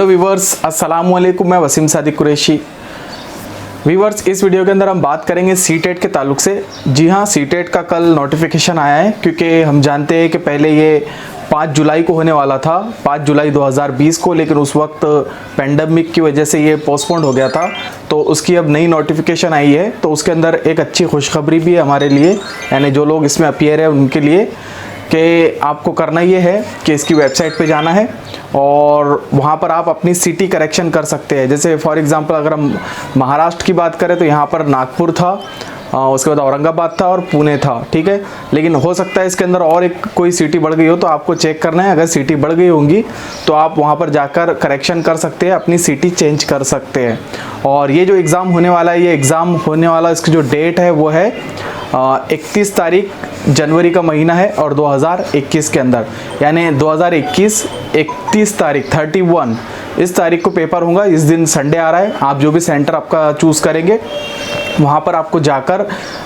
तो व्यूवर्स अस्सलाम वालेकुम, मैं वसीम सादिक कुरैशी। व्यूवर्स, इस वीडियो के अंदर हम बात करेंगे सीटेट के ताल्लुक से। जी हाँ, सीटेट का कल नोटिफिकेशन आया है, क्योंकि हम जानते हैं कि पहले ये 5 जुलाई को होने वाला था, 5 जुलाई 2020 को, लेकिन उस वक्त पेंडेमिक की वजह से ये पोस्टपोन्ड हो गया था। तो उसकी अब नई नोटिफिकेशन आई है, तो उसके अंदर एक अच्छी खुशखबरी भी है हमारे लिए, यानी जो लोग इसमें अपीयर है उनके लिए, कि आपको करना ये है कि इसकी वेबसाइट पे जाना है और वहाँ पर आप अपनी सिटी करेक्शन कर सकते हैं। जैसे फॉर एग्जांपल अगर हम महाराष्ट्र की बात करें तो यहाँ पर नागपुर था, उसके बाद औरंगाबाद था और पुणे था, ठीक है। लेकिन हो सकता है इसके अंदर और एक कोई सिटी बढ़ गई हो, तो आपको चेक करना है। अगर सिटी बढ़ गई होंगी तो आप वहाँ पर जाकर करेक्शन कर सकते हैं, अपनी सिटी चेंज कर सकते हैं। और ये जो एग्ज़ाम होने वाला है, ये एग्ज़ाम होने वाला इसकी जो डेट है वो है 31 तारीख जनवरी का महीना है और 2021 के अंदर, यानी 2021 31 तारीख 31 इस तारीख को पेपर होगा। इस दिन संडे आ रहा है। आप जो भी सेंटर आपका चूज़ करेंगे वहाँ पर आपको जाकर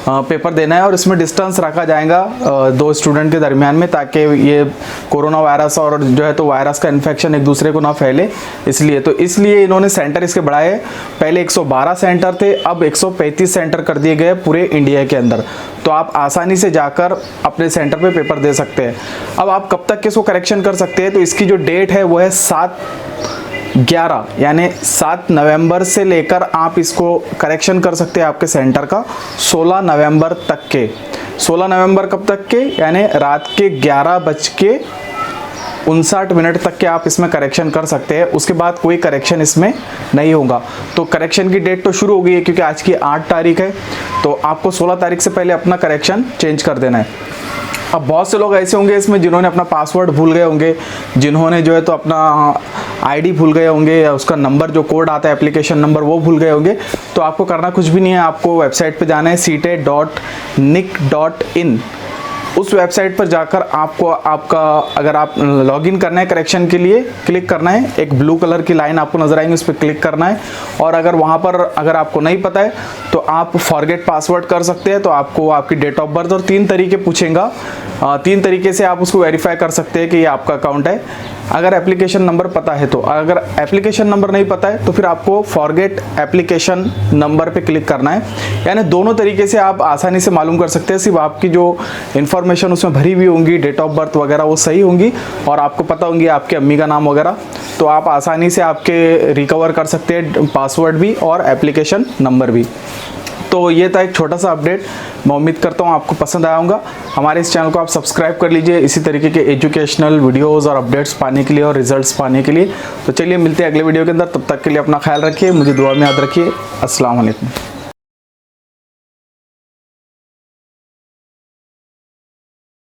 पेपर देना है, और इसमें डिस्टेंस रखा जाएगा 2 स्टूडेंट के दरमियान में, ताकि ये कोरोना वायरस और जो है तो वायरस का इन्फेक्शन एक दूसरे को ना फैले। इसलिए इन्होंने सेंटर इसके बढ़ाए। पहले 112 सेंटर थे, अब 135 सेंटर कर दिए गए पूरे इंडिया के अंदर। तो आप आसानी से जाकर अपने सेंटर पे पेपर दे सकते हैं। अब आप कब तक इसको करेक्शन कर सकते हैं, तो इसकी जो डेट है वो है 7/11, यानी 7 नवंबर से लेकर आप इसको करेक्शन कर सकते हैं आपके सेंटर का 16 नवंबर तक के। 16 नवंबर कब तक के, यानी रात के 11:59 तक के आप इसमें करेक्शन कर सकते हैं। उसके बाद कोई करेक्शन इसमें नहीं होगा। तो करेक्शन की डेट तो शुरू हो गई है, क्योंकि आज की 8 तारीख है, तो आपको 16 तारीख से पहले अपना करेक्शन चेंज कर देना है। अब बहुत से लोग ऐसे होंगे इसमें जिन्होंने अपना पासवर्ड भूल गए होंगे, जिन्होंने जो है तो अपना आईडी भूल गए होंगे, या उसका नंबर जो कोड आता है एप्लीकेशन नंबर वो भूल गए होंगे। तो आपको करना कुछ भी नहीं है, आपको वेबसाइट पे जाना है ctet.nic.in। उस वेबसाइट पर जाकर आपको अगर आप लॉगिन करना है करेक्शन के लिए, क्लिक करना है। एक ब्लू कलर की लाइन आपको नजर आएंगी, उस पर क्लिक करना है। और अगर वहाँ पर अगर आपको नहीं पता है तो आप फॉरगेट पासवर्ड कर सकते हैं। तो आपको आपकी डेट ऑफ बर्थ और 3 तरीके पूछेगा, 3 तरीके से आप उसको वेरीफाई कर सकते हैं कि ये आपका अकाउंट है, अगर एप्लीकेशन नंबर पता है तो। अगर एप्लीकेशन नंबर नहीं पता है तो फिर आपको फॉरगेट एप्लीकेशन नंबर पे क्लिक करना है। यानी दोनों तरीके से आप आसानी से मालूम कर सकते हैं। सिर्फ आपकी जो इन्फॉर्मेशन उसमें भरी हुई होंगी, डेट ऑफ बर्थ वगैरह, वो सही होंगी और आपको पता होंगी आपके अम्मी का नाम वगैरह, तो आप आसानी से आपके रिकवर कर सकते हैं पासवर्ड भी और एप्लीकेशन नंबर भी। तो ये था एक छोटा सा अपडेट। मैं उम्मीद करता हूँ आपको पसंद आया होगा। हमारे इस चैनल को आप सब्सक्राइब कर लीजिए इसी तरीके के एजुकेशनल वीडियोस और अपडेट्स पाने के लिए और रिजल्ट्स पाने के लिए। तो चलिए मिलते हैं अगले वीडियो के अंदर, तब तक के लिए अपना ख्याल रखिए, मुझे दुआ में याद रखिए। अस्सलाम वालेकुम।